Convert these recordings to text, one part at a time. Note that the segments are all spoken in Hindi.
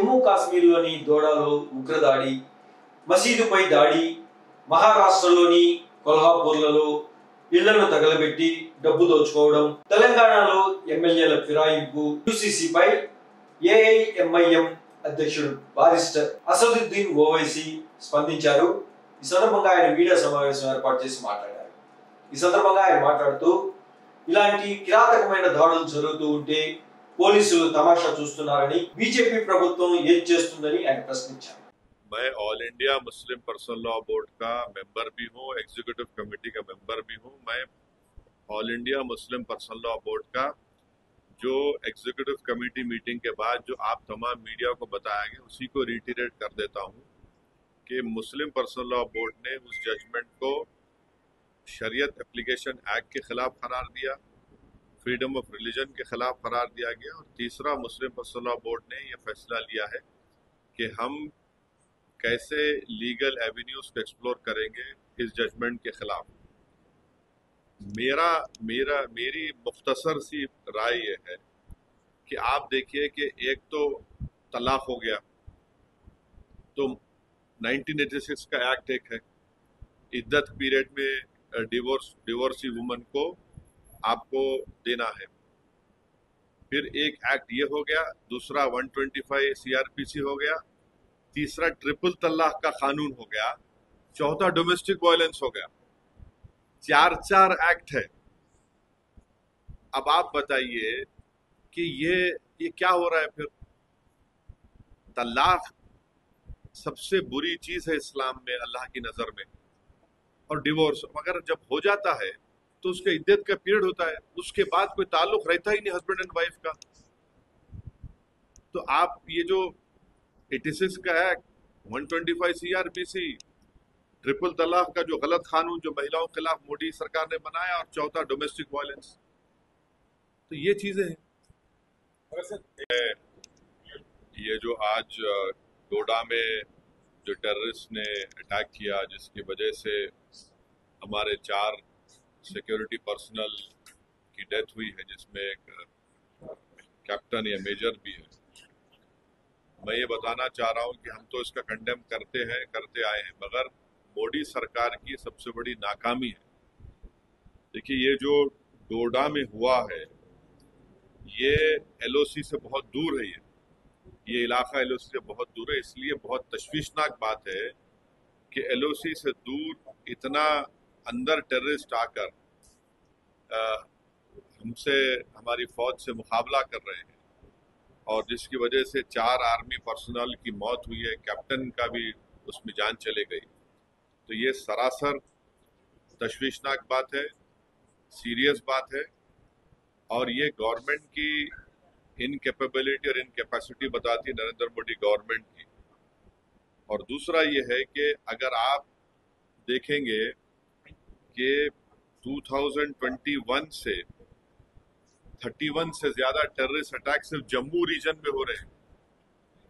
జమ్మూ కాశ్మీర్లోని దోడాలో ఉగ్రదాడి, మసీదుపై దాడి, మహారాష్ట్రలోని కొల్హాపూర్లలో ఇళ్లను తగలబెట్టి డబ్బు దోచుకోవడం, తెలంగాణలో ఎమ్మెల్యేల ఫిరాయింపు, యూసీసీపై ఏఐఎంఐఎం అధ్యక్షుడు బారిస్టర్ అసదుద్దీన్ ఓవైసీ స్పందించారు. ఈ సందర్భంగా ఆయన మీడియా సమావేశం ఏర్పాటు చేసి మాట్లాడారు. ఈ సందర్భంగా ఆయన మాట్లాడుతూ ఇలాంటి కిరాతకమైన దాడులు జరుగుతూ ఉంటే పోలీసులు తమాషా చూస్తున్నారని, బీజేపీ ప్రభుత్వం ఏం చేస్తుందని ఆయన ప్రశ్నించారు. मैं all India Muslim personal law board का मेंबर भी हूँ, एग्जीक्यूटिव कमेटी का मेंबर भी हूँ। मैं all India Muslim personal law board का जो एग्जीक्यूटिव कमेटी मीटिंग के बाद जो आप तमाम मीडिया को बताया गया उसी को रिटीरेट कर देता हूँ कि मुस्लिम पर्सनल लॉ बोर्ड ने उस जजमेंट को शरीयत एप्लीकेशन एक्ट के खिलाफ करार दिया, फ्रीडम ऑफ रिलीजन के खिलाफ करार दिया गया। और तीसरा, मुस्लिम पर्सनल लॉ बोर्ड ने यह फैसला लिया है कि हम कैसे लीगल एवेन्यूज को एक्सप्लोर करेंगे इस जजमेंट के खिलाफ। मेरी मुख्तसर सी राय ये है कि आप देखिए कि एक तो तलाक हो गया, तो 1986 का एक्ट एक है, इद्दत पीरियड में डिवोर्सी वुमन को आपको देना है। फिर एक एक्ट ये हो गया, दूसरा 125 सीआरपीसी हो गया, तीसरा ट्रिपल तलाक का कानून हो गया, चौथा डोमेस्टिक वायलेंस हो गया। चार एक्ट है। अब आप बताइए कि ये क्या हो रहा है। फिर तलाक सबसे बुरी चीज है इस्लाम में अल्लाह की नजर में, और डिवोर्स अगर जब हो जाता है तो उसका इद्दत का पीरियड होता है, उसके बाद कोई ताल्लुक रहता ही नहीं हस्बैंड एंड वाइफ का। तो आप ये जो 86 का एक्ट, 125 सीआरपीसी, ट्रिपल तलाक का जो गलत कानून जो महिलाओं के खिलाफ मोदी सरकार ने बनाया, और चौथा डोमेस्टिक वायलेंस, तो ये चीजें हैं। ये जो आज डोडा में जो टेररिस्ट ने अटैक किया, जिसकी वजह से हमारे 4 सिक्योरिटी पर्सनल की डेथ हुई है, जिसमें एक कैप्टन या मेजर भी है, मैं ये बताना चाह रहा हूँ कि हम तो इसका कंडेम करते आए हैं, मगर मोदी सरकार की सबसे बड़ी नाकामी है। देखिए, ये जो डोडा में हुआ है ये एलओसी से बहुत दूर है। ये इलाका एलओसी से बहुत दूर है, इसलिए बहुत तशवीशनाक बात है कि एलओसी से दूर इतना अंदर टेररिस्ट आकर हमसे, हमारी फौज से मुकाबला कर रहे हैं, और जिसकी वजह से 4 आर्मी पर्सनल की मौत हुई है, कैप्टन का भी उसमें जान चले गई। तो ये सरासर तशवीशनाक बात है, सीरियस बात है, और ये गवर्नमेंट की इनकैपेबिलिटी और इनकैपेसिटी बताती है, नरेंद्र मोदी गवर्नमेंट की। और दूसरा ये है कि अगर आप देखेंगे कि 2021 से 31 से ज्यादा टेररिस्ट अटैक सिर्फ जम्मू रीजन में हो रहे हैं।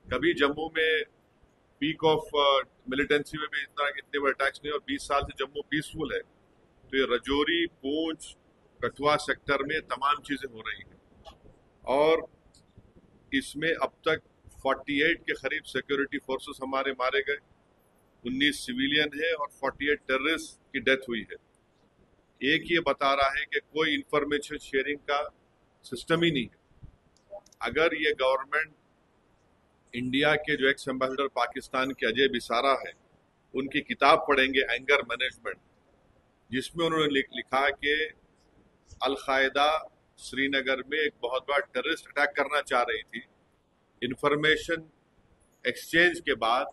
कभी जम्मू में पीक ऑफ मिलिटेंसी में भी इतने बड़े अटैक्स नहीं, और 20 साल से जम्मू पीसफुल है। तो ये रजौरी, पूंछ, कठुआ सेक्टर में तमाम चीजें हो रही हैं, और इसमें अब तक 48 के करीब सिक्योरिटी फोर्सेस हमारे मारे गए, 19 सिविलियन है, और 48 टेररिस्ट की डेथ हुई है। एक ये बता रहा है कि कोई इंफॉर्मेशन शेयरिंग का सिस्टम ही नहीं है। अगर ये गवर्नमेंट इंडिया के जो एक्स एम्बेसडर पाकिस्तान के अजय बिसारा है, उनकी किताब पढ़ेंगे एंगर मैनेजमेंट, जिसमें उन्होंने लिखा कि अल-कायदा श्रीनगर में एक बहुत बड़ा टेररिस्ट अटैक करना चाह रही थी। इंफॉर्मेशन एक्सचेंज के बाद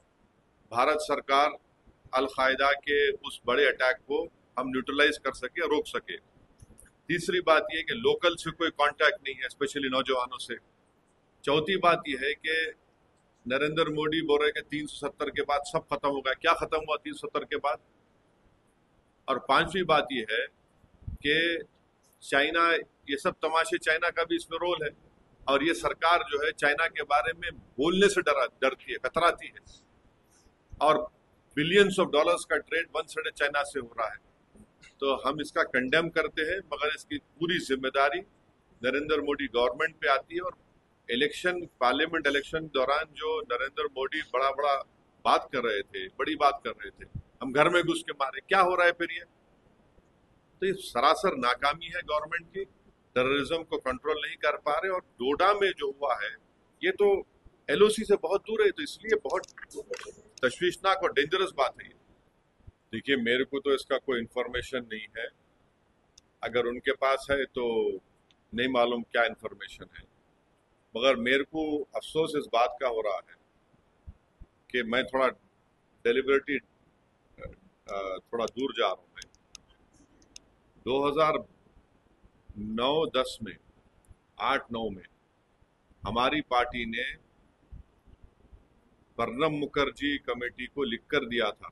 भारत सरकार अल-कायदा के उस बड़े अटैक को हम न्यूट्रलाइज कर सके, रोक सके। तीसरी बात यह कि लोकल से कोई कांटेक्ट नहीं है, स्पेशली नौजवानों से। चौथी बात यह है कि नरेंद्र मोदी बोल रहे कि 370 के बाद सब खत्म होगा। क्या खत्म हुआ 370 के बाद? और पांचवी बात यह है कि चाइना, ये सब तमाशे, चाइना का भी इसमें रोल है, और ये सरकार जो है चाइना के बारे में बोलने से डरती है, कतराती है, और बिलियंस ऑफ डॉलर्स का ट्रेड वन साइड चाइना से हो रहा है। तो हम इसका कंडेम करते हैं, मगर इसकी पूरी जिम्मेदारी नरेंद्र मोदी गवर्नमेंट पे आती है, और इलेक्शन, पार्लियामेंट इलेक्शन दौरान जो नरेंद्र मोदी बड़ा बड़ा बात कर रहे थे, बड़ी बात कर रहे थे, हम घर में घुस के मारे, क्या हो रहा है फिर ये? तो ये सरासर नाकामी है गवर्नमेंट की, टेररिज्म को कंट्रोल नहीं कर पा रहे। और डोडा में जो हुआ है ये तो एलओसी से बहुत दूर है, तो इसलिए बहुत तशवीशनाक और डेंजरस बात है ये। देखिए, मेरे को तो इसका कोई इंफॉर्मेशन नहीं है, अगर उनके पास है तो नहीं मालूम क्या इंफॉर्मेशन है, मगर मेरे को अफसोस इस बात का हो रहा है कि मैं थोड़ा डेलिबरेटली थोड़ा दूर जा रहा हूँ। मैं 2009-10 में, 8-9 में हमारी पार्टी ने प्रणब मुखर्जी कमेटी को लिखकर दिया था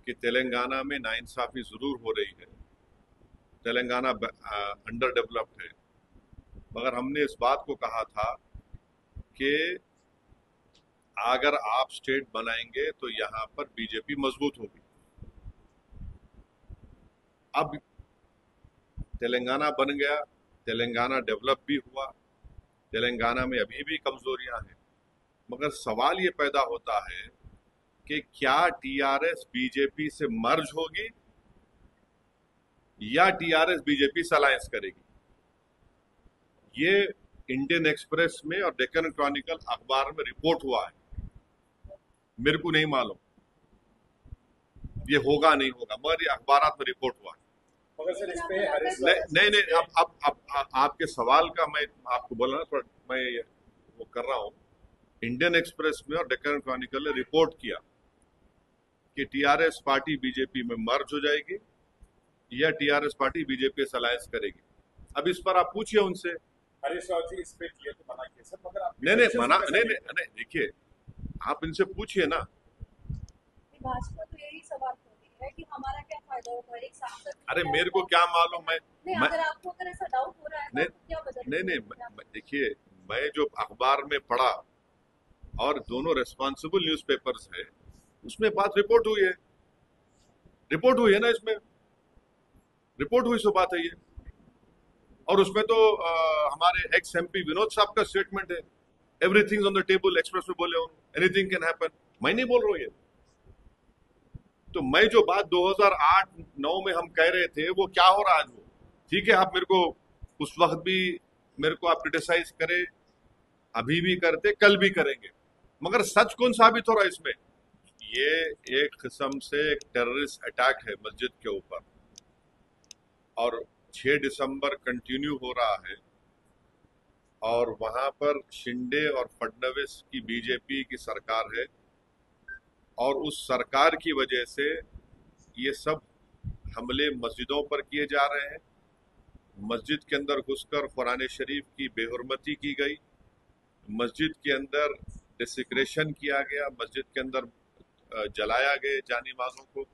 कि तेलंगाना में नाइंसाफी जरूर हो रही है, तेलंगाना अंडर डेवलप्ड है, मगर हमने इस बात को कहा था कि अगर आप स्टेट बनाएंगे तो यहाँ पर बीजेपी मजबूत होगी। अब तेलंगाना बन गया, तेलंगाना डेवलप भी हुआ, तेलंगाना में अभी भी कमजोरियां हैं, मगर सवाल ये पैदा होता है कि क्या टीआरएस बीजेपी से मर्ज होगी या टीआरएस बीजेपी से अलायंस करेगी? ये इंडियन एक्सप्रेस में और डेक्कन क्रॉनिकल अखबार में रिपोर्ट हुआ है, मेरे को नहीं मालूम ये होगा नहीं होगा, मगर ये अखबारात में रिपोर्ट हुआ है। मगर सर इस पे नहीं नहीं, अब आपके सवाल का मैं आपको बोला ना, थोड़ा मैं वो कर रहा हूँ। इंडियन एक्सप्रेस में और डेक्कन क्रॉनिकल ने रिपोर्ट किया कि टीआरएस पार्टी बीजेपी में मर्ज हो जाएगी या टीआरएस पार्टी बीजेपी से अलायंस करेगी। अब इस पर आप पूछिए उनसे। हरीश राव जी इस पे किए तो मना किया सर, मगर आप नहीं मना नहीं, देखिए आप इनसे पूछिए ना। भाजपा तो यही सवाल कर रही है कि हमारा क्या फायदा होगा एक सांसद। अरे मेरे को क्या मालूम, अगर आपको अगर ऐसा डाउट हो रहा है तो क्या बदल? नहीं, देखिए मैं जो अखबार में पढ़ा और दोनों रेस्पॉन्सिबल न्यूज़पेपर्स है उसमें बात रिपोर्ट हुई है ना, इसमें रिपोर्ट हुई सो बात है ये। और उसमें तो हमारे एक्स एमपी विनोद साहब का स्टेटमेंट है, everything on the table, express में बोले एनीथिंग कैन हैपन। मैं नहीं बोल रहा हूँ ये, तो मैं जो बात 2008-9 में हम कह रहे थे वो क्या हो रहा है आज वो, ठीक है आप मेरे को उस वक्त भी मेरे को आप क्रिटिसाइज करे, अभी भी करते, कल भी करेंगे, मगर सच कौन साबित हो रहा है इसमें? ये एक किस्म से एक टेररिस्ट अटैक है मस्जिद के ऊपर, और 6 दिसंबर कंटिन्यू हो रहा है, और वहां पर शिंदे और फडणवीस की बीजेपी की सरकार है, और उस सरकार की वजह से ये सब हमले मस्जिदों पर किए जा रहे हैं। मस्जिद के अंदर घुसकर कुरान शरीफ की बेहुरमती की गई, मस्जिद के अंदर डिसिक्रेशन किया गया, मस्जिद के अंदर जलाया गए जानिमाज़ों को,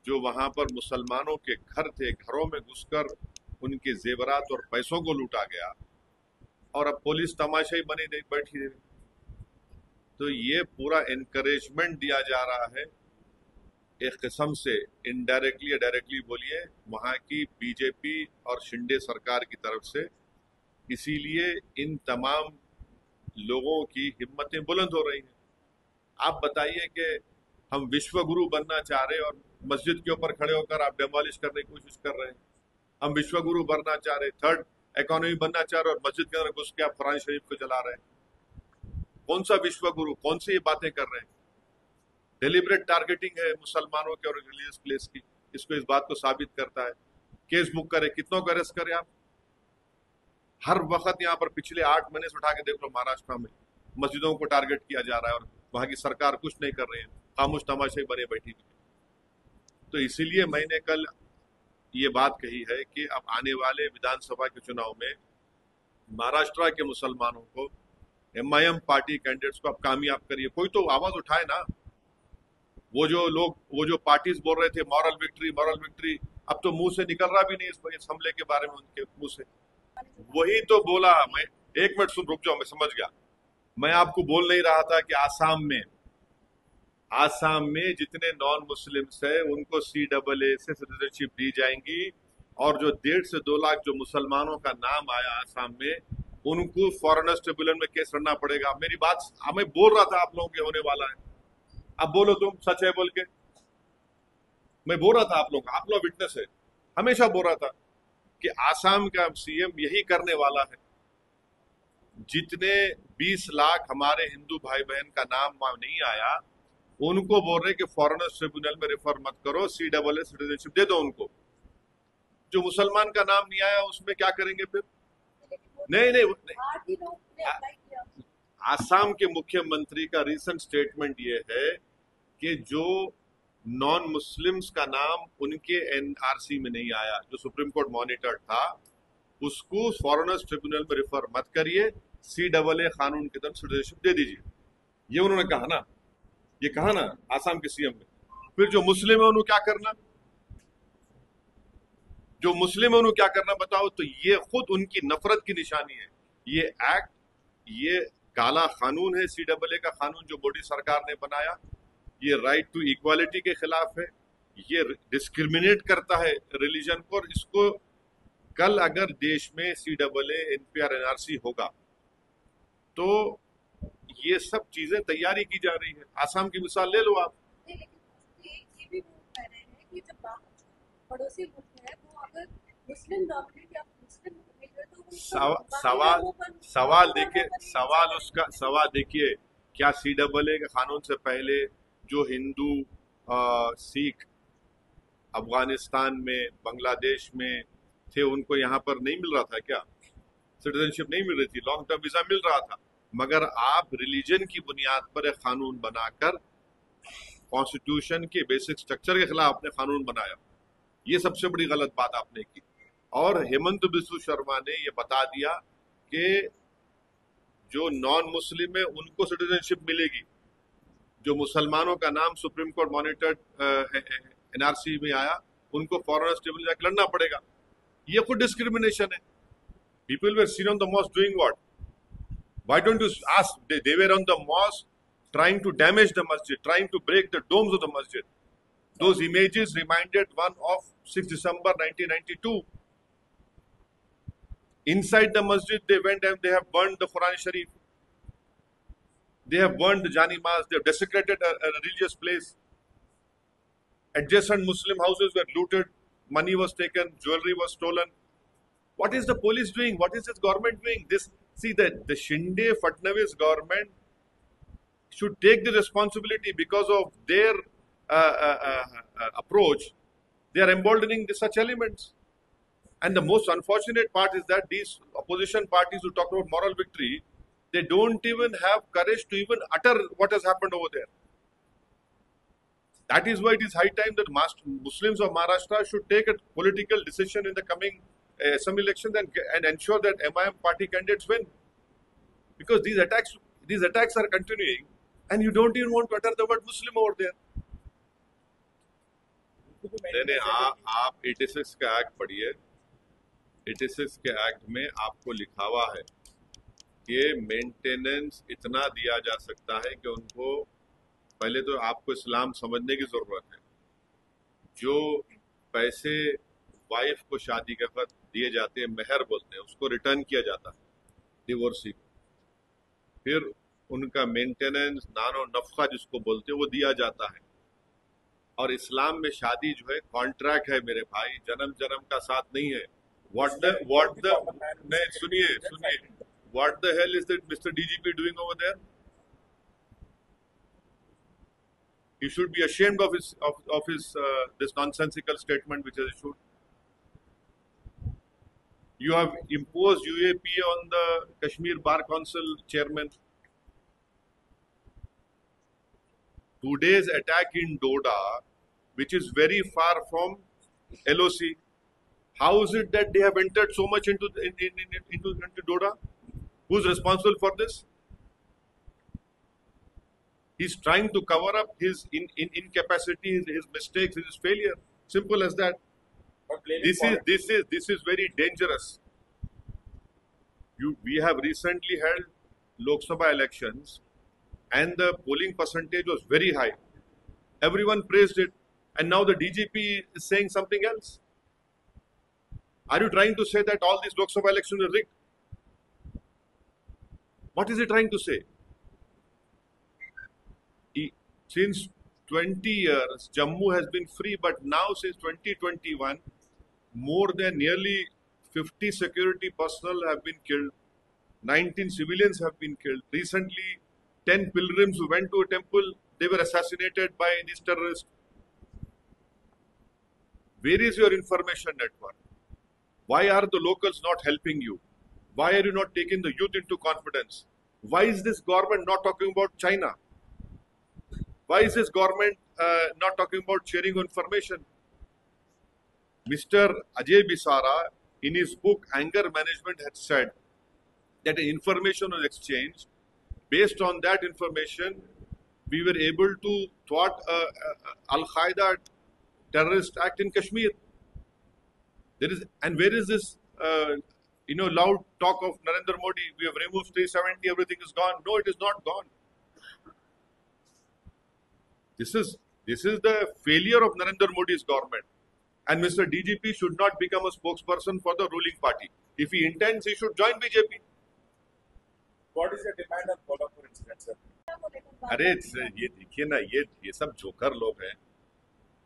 जो वहां पर मुसलमानों के घर थे, घरों में घुसकर उनके जेवरात और पैसों को लूटा गया, और अब पुलिस तमाशाई बनी नहीं बैठी है। तो ये पूरा इनकरेजमेंट दिया जा रहा है एक किस्म से, इनडायरेक्टली या डायरेक्टली बोलिए, वहां की बीजेपी और शिंदे सरकार की तरफ से। इसीलिए इन तमाम लोगों की हिम्मतें बुलंद हो रही हैं। आप बताइए कि हम विश्व गुरु बनना चाह रहे हैं और मस्जिद के ऊपर खड़े होकर आप डेमोलिश करने की कोशिश कर रहे हैं। हम विश्व गुरु बनना चाह रहे, थर्ड इकोनॉमी बनना चाह रहे, और मस्जिद के अंदर घुस के आप कुरान शरीफ को जला रहे हैं। कौन सा विश्व गुरु, कौन सी ये बातें कर रहे हैं? डेलिबरेट टारगेटिंग है मुसलमानों के और रिलीजियस प्लेस की, इसको इस बात को साबित करता है। केस बुक करे, कितनों को अरेस्ट करे आप? हर वक्त यहाँ पर पिछले 8 महीने से उठा के देख लो, महाराष्ट्र में मस्जिदों को टारगेट किया जा रहा है और वहां की सरकार कुछ नहीं कर रही है, खामोश तमाशे बने बैठी हुई। तो इसीलिए मैंने कल ये बात कही है कि अब आने वाले विधानसभा के चुनाव में महाराष्ट्र के मुसलमानों को, एमआईएम पार्टी कैंडिडेट्स को आप कामयाब करिए। कोई तो आवाज उठाए ना। वो जो पार्टीज बोल रहे थे मॉरल विक्ट्री, अब तो मुंह से निकल रहा भी नहीं इस हमले के बारे में उनके मुंह से। वही तो बोला मैं, 1 मिनट सुन, रुक जाओ, मैं समझ गया। मैं आपको बोल नहीं रहा था कि आसाम में जितने नॉन मुस्लिम्स है उनको CAA से सिटीजनशिप दी जाएंगी, और जो 1.5 से 2 लाख जो मुसलमानों का नाम आया आसाम में, उनको फॉरेनर्स ट्रिब्यूनल में केस लड़ना पड़ेगा। मेरी बात मैं बोल रहा था आप लोगों के होने वाला है, अब बोलो तुम सच है बोल के। मैं बोल रहा था आप लोग विटनेस है, हमेशा बोल रहा था कि आसाम का सीएम यही करने वाला है। जितने 20 लाख हमारे हिंदू भाई बहन का नाम वहां नहीं आया, उनको बोल रहे कि फॉरेनर्स ट्रिब्यूनल में रेफर मत करो, CAA सिटीजनशिप दे दो उनको। जो मुसलमान का नाम नहीं आया उसमें क्या करेंगे फिर? नहीं, 8 दिनों ने आ- अप्लाई किया। आसाम के मुख्यमंत्री का रिसेंट स्टेटमेंट ये है कि जो नॉन मुस्लिम्स का नाम उनके NRC में नहीं आया, जो सुप्रीम कोर्ट मॉनिटर था, उसको फॉरेनर्स ट्रिब्यूनल में रेफर मत करिए, CAA कानून के तहत सिटीजनशिप दे दीजिए। ये उन्होंने कहा ना, ये कहा ना आसाम के सीएम ने। फिर जो मुस्लिम है उन्होंने क्या करना, जो मुस्लिम है उन्होंने क्या करना बताओ? तो ये खुद उनकी नफरत की निशानी है। ये एक्ट, ये काला कानून है CAA का कानून जो मोदी सरकार ने बनाया। ये राइट टू इक्वालिटी के खिलाफ है, ये डिस्क्रिमिनेट करता है रिलीजन को। और इसको कल अगर देश में CAA NPR NRC होगा तो ये सब चीजें तैयारी की जा रही है। आसाम की मिसाल ले लो आप। नहीं, लेकिन ये भी वो कह रहे हैं कि जब पड़ोसी मुल्क है वो अगर मुस्लिम डोमिनेट या मुस्लिम मिल रहे तो सवाल देखिए, क्या CAA के कानून से पहले जो हिंदू सिख अफगानिस्तान में बांग्लादेश में थे उनको यहाँ पर नहीं मिल रहा था क्या? सिटीजनशिप नहीं मिल रही थी, लॉन्ग टर्म वीजा मिल रहा था। मगर आप रिलीजन की बुनियाद पर एक कानून बनाकर कॉन्स्टिट्यूशन के बेसिक स्ट्रक्चर के खिलाफ आपने कानून बनाया, ये सबसे बड़ी गलत बात आपने की। और हेमंत बिस्व शर्मा ने ये बता दिया कि जो नॉन मुस्लिम है उनको सिटीजनशिप मिलेगी, जो मुसलमानों का नाम सुप्रीम कोर्ट मॉनिटर्ड NRC में आया उनको फॉरेनर्स ट्रिब्यूनल जाकर लड़ना पड़ेगा। ये खुद डिस्क्रिमिनेशन है। People were seen on the mosque doing what? Why don't you ask? They were on the mosque trying to damage the masjid, trying to break the domes of the masjid. Those images reminded one of 6 December 1992. Inside the masjid, they went and they have burned the Quran Sharif. They have burned the Jani Mas. They have desecrated a religious place. Adjacent Muslim houses were looted. Money was taken. Jewelry was stolen. What is the police doing? What is this government doing? The Shinde Fadnavis government should take the responsibility because of their approach. They are emboldening such elements. And the most unfortunate part is that these opposition parties who talk about moral victory, they don't even have courage to even utter what has happened over there. That is why it is high time that Muslims of Maharashtra should take a political decision in the coming assembly elections and ensure that MIM party candidates win. Because these attacks are continuing and you don't even want to utter the word Muslim over there. नहीं, आप 86 का एक्ट पढ़िए। 86 के एक्ट में आपको लिखा हुआ है कि मेंटेनेंस इतना दिया जा सकता है कि उनको, पहले तो आपको इस्लाम समझने की जरूरत है। जो पैसे वाइफ को शादी के वक्त दिए जाते हैं, मेहर बोलते हैं, उसको रिटर्न किया जाता है डिवोर्सी को। फिर उनका मेंटेनेंस, नानो नफका जिसको बोलते हैं, वो दिया जाता है। और इस्लाम में शादी जो है कॉन्ट्रैक्ट है मेरे भाई, जन्म जन्म का साथ नहीं है। नहीं, सुनिए, what the hell is that Mr. DGP doing over there? He should be ashamed of his this nonsensical statement which is issued. You have imposed UAP on the Kashmir Bar Council chairman. Today's attack in Doda, which is very far from LOC, how is it that they have entered so much into Doda? Who's responsible for this? He's trying to cover up his incapacity, his mistakes, his failure. Simple as that. This is very dangerous. We have recently held Lok Sabha elections, and the polling percentage was very high. Everyone praised it, and now the DGP is saying something else. Are you trying to say that all these Lok Sabha elections are rigged? What is he trying to say? Since 20 years, Jammu has been free, but now since 2021, more than nearly 50 security personnel have been killed. 19 civilians have been killed. Recently, 10 pilgrims who went to a temple, they were assassinated by these terrorists. Where is your information network? Why are the locals not helping you? Why are you not taking the youth into confidence? Why is this government not talking about China? Why is this government not talking about sharing information? Mr. Ajay Bisara, in his book Anger Management, had said that information was exchanged. Based on that information, we were able to thwart Al-Qaeda terrorist act in Kashmir. And where is this, loud talk of Narendra Modi? We have removed 370, everything is gone. No, it is not gone. This is the failure of Narendra Modi's government. And Mr. DGP should not become a spokesperson for the ruling party. If he intends, he should join BJP. What is your demand on Kolhapur incident, sir? अरे ये देखिए ना, ये सब जोकर लोग हैं,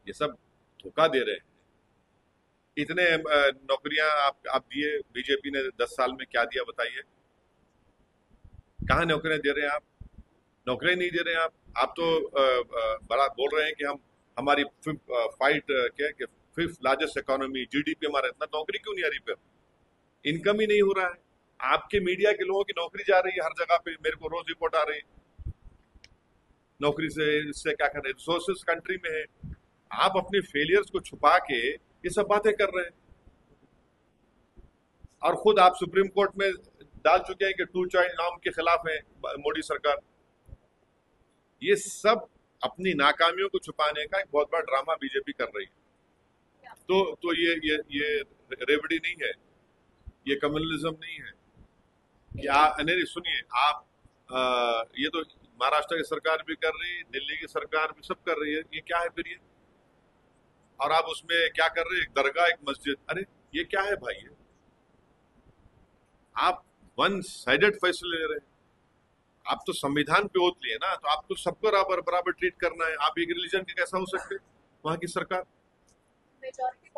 ये सब धोखा दे रहे हैं। इतने नौकरियां आप दिए, बीजेपी ने 10 साल में क्या दिया बताइए? कहाँ नौकरियां दे रहे हैं आप? नौकरियां नहीं दे रहे हैं आप तो बड़ा बोल रहे हैं कि हमारी फिफ्थ लार्जेस्ट इकोनॉमी, जीडीपी हमारा, इतना नौकरी क्यों नहीं आ रही? फिर इनकम ही नहीं हो रहा है। आपके मीडिया के लोगों की नौकरी जा रही है हर जगह पे, मेरे को रोज रिपोर्ट आ रही है नौकरी से, इससे क्या कर रहे हैं? रिसोर्सेस कंट्री में है, आप अपने फेलियर्स को छुपा के ये सब बातें कर रहे हैं। और खुद आप सुप्रीम कोर्ट में डाल चुके हैं कि 2 चाइल्ड नॉर्म के खिलाफ है मोदी सरकार। ये सब अपनी नाकामियों को छुपाने का एक बहुत बड़ा ड्रामा बीजेपी कर रही है। तो ये रेवड़ी नहीं है, ये कम्युनलिज्म नहीं है। नहीं सुनिए आप, ये तो महाराष्ट्र की सरकार भी कर रही है, दिल्ली की सरकार भी सब कर रही है। ये क्या है फिर ये? और आप उसमें क्या कर रहे हैं? एक दरगाह, एक मस्जिद, अरे ये क्या है भाई? ये आप वन साइडेड फैसले ले रहे हैं। आप तो संविधान पे ओथ लिए ना, तो आपको सबको बराबर ट्रीट करना है। आप एक रिलीजन के कैसा हो सकते वहां की सरकार? मेजॉरिटी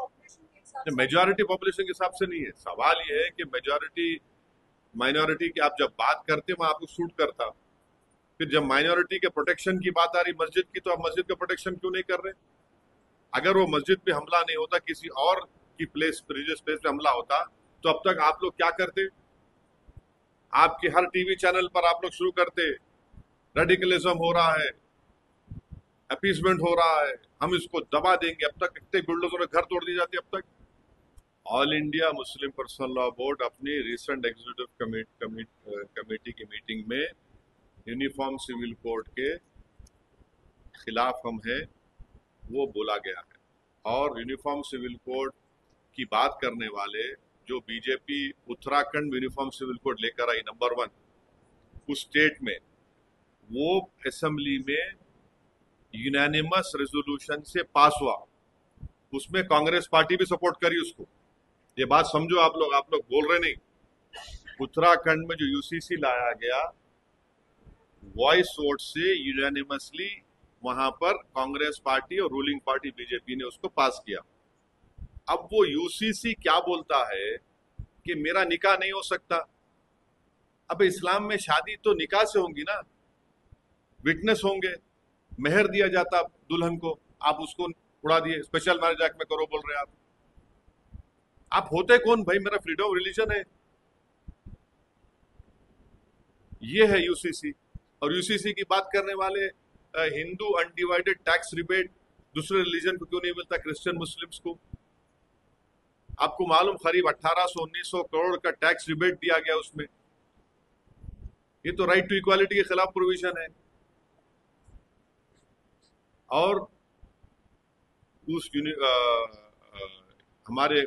पॉपुलेशन के हिसाब से नहीं है। सवाल ये है कि मेजॉरिटी माइनॉरिटी की आप जब बात करते हैं वहां आपको सूट करता, फिर जब माइनॉरिटी के प्रोटेक्शन की बात आ रही मस्जिद की, तो आप मस्जिद का प्रोटेक्शन क्यों नहीं कर रहे? अगर वो मस्जिद पे हमला नहीं होता, किसी और की रिलीजियस प्लेस पे हमला होता, तो अब तक आप लोग क्या करते? आपके हर टीवी चैनल पर आप लोग शुरू करते, रेडिकलिज्म हो रहा है, अपीसमेंट हो रहा है, हम इसको दबा देंगे। अब तक कितने बुलडोजर में घर तोड़ दिए जाते अब तक। All India Muslim personal law board अपनी रिसेंट एग्जीक्यूटिव कमेटी की मीटिंग में यूनिफॉर्म सिविल कोड के खिलाफ हम हैं, वो बोला गया है। और यूनिफॉर्म सिविल कोड की बात करने वाले जो BJP Uttarakhand uniform civil code लेकर आई नंबर 1 उस स्टेट में, वो असेंबली में यूनानिमस रेजोल्यूशन से पास हुआ। उसमें कांग्रेस पार्टी भी सपोर्ट करी उसको। ये बात समझो आप लोग बोल रहे नहीं। उत्तराखंड में जो यूसीसी लाया गया, वॉइस वोट से यूनानिमसली वहां पर कांग्रेस पार्टी और रूलिंग पार्टी बीजेपी ने उसको पास किया। अब वो यूसीसी क्या बोलता है कि मेरा निकाह नहीं हो सकता। अब इस्लाम में शादी तो निकाह से होंगी ना, विटनेस होंगे, मेहर दिया जाता दुल्हन को, आप उसको उड़ा दिए। स्पेशल मैरिज एक्ट में करो बोल रहे आप होते कौन भाई? मेरा फ्रीडम ऑफ रिलीजन है। ये है यूसीसी। और यूसीसी की बात करने वाले हिंदू अनडिवाइडेड टैक्स रिबेट दूसरे रिलीजन को क्यों नहीं मिलता? क्रिश्चियन मुस्लिम्स को। आपको मालूम करीब 1800-1900 करोड़ का टैक्स रिबेट दिया गया उसमें। ये तो राइट टू इक्वालिटी के खिलाफ प्रोविजन है। और उस हमारे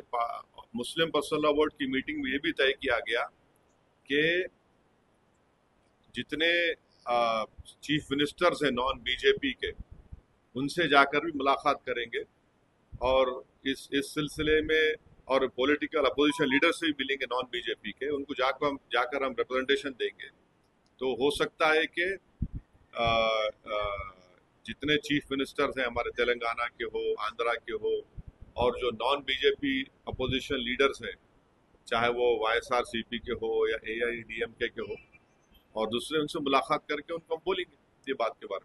मुस्लिम पर्सनल लॉ बोर्ड की मीटिंग में ये भी तय किया गया कि जितने चीफ मिनिस्टर्स हैं नॉन बीजेपी के, उनसे जाकर भी मुलाकात करेंगे और इस सिलसिले में, और पॉलिटिकल अपोजिशन लीडर से भी मिलेंगे नॉन बीजेपी के। उनको जाकर हम रिप्रेजेंटेशन देंगे तो हो सकता है कि जितने चीफ मिनिस्टर्स हैं हमारे तेलंगाना के हो, आंध्रा के हो, और जो नॉन बीजेपी अपोजिशन लीडर्स हैं, चाहे वो YSRCP के हो या AIADMK के हो, और दूसरे उनसे मुलाकात करके उनको हम बोलेंगे ये बात के बारे में।